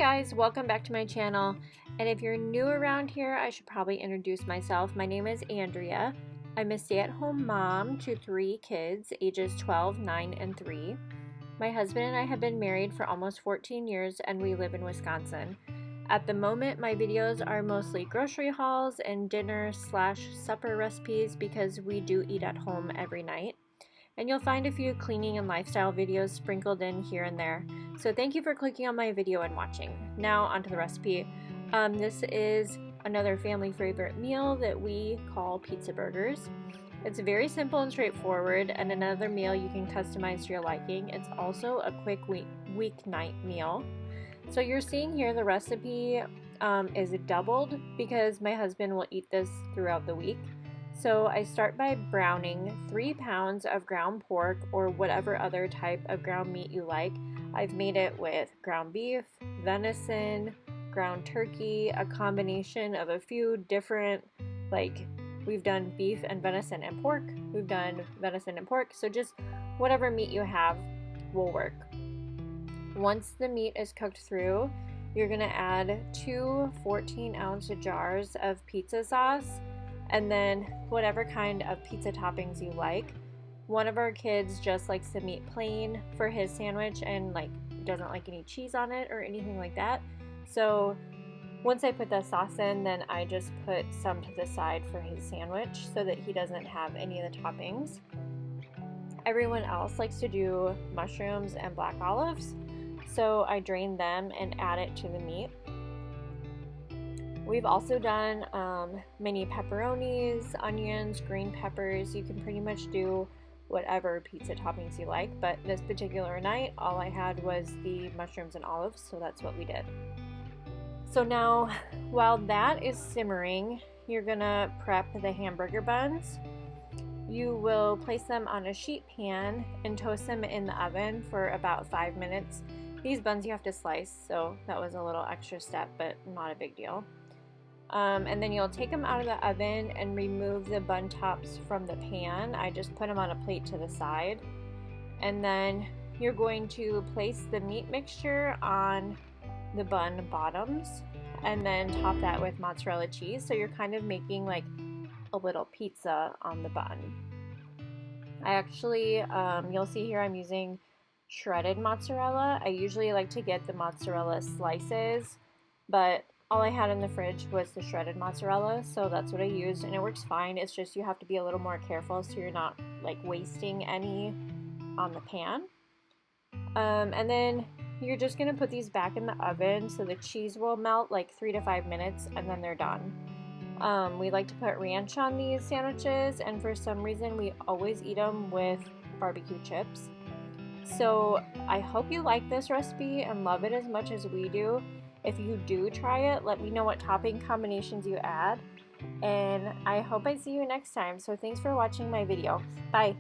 Guys, welcome back to my channel, and if you're new around here, I should probably introduce myself. My name is Andrea. I'm a stay-at-home mom to 3 kids, ages 12, 9, and 3. My husband and I have been married for almost 14 years and we live in Wisconsin. At the moment, my videos are mostly grocery hauls and dinner/supper recipes because we do eat at home every night. And you'll find a few cleaning and lifestyle videos sprinkled in here and there. So thank you for clicking on my video and watching. Now onto the recipe. This is another family favorite meal that we call pizza burgers. It's very simple and straightforward, and another meal you can customize to your liking. It's also a quick weeknight meal. So you're seeing here the recipe is doubled because my husband will eat this throughout the week. So I start by browning 3 pounds of ground pork or whatever other type of ground meat you like. I've made it with ground beef, venison, ground turkey, a combination of a few different, like we've done beef and venison and pork, we've done venison and pork, so just whatever meat you have will work. Once the meat is cooked through, you're going to add 2 14-ounce jars of pizza sauce, and then whatever kind of pizza toppings you like. One of our kids just likes the meat plain for his sandwich and doesn't like any cheese on it or anything like that. So once I put the sauce in, then I just put some to the side for his sandwich so that he doesn't have any of the toppings. Everyone else likes to do mushrooms and black olives, so I drain them and add it to the meat. We've also done mini pepperonis, onions, green peppers. You can pretty much do whatever pizza toppings you like, but this particular night all I had was the mushrooms and olives, so that's what we did. So now while that is simmering, you're gonna prep the hamburger buns. You will place them on a sheet pan and toast them in the oven for about 5 minutes. These buns you have to slice, so that was a little extra step, but not a big deal. And then you'll take them out of the oven and remove the bun tops from the pan. I just put them on a plate to the side. And then you're going to place the meat mixture on the bun bottoms and then top that with mozzarella cheese. So you're kind of making like a little pizza on the bun. I actually, you'll see here I'm using shredded mozzarella. I usually like to get the mozzarella slices, but all I had in the fridge was the shredded mozzarella, so that's what I used, and it works fine. It's just you have to be a little more careful so you're not wasting any on the pan. And then you're just gonna put these back in the oven so the cheese will melt 3 to 5 minutes, and then they're done. We like to put ranch on these sandwiches, and for some reason we always eat them with barbecue chips. So I hope you like this recipe and love it as much as we do. If you do try it, let me know what topping combinations you add, and I hope I see you next time. So thanks for watching my video. Bye!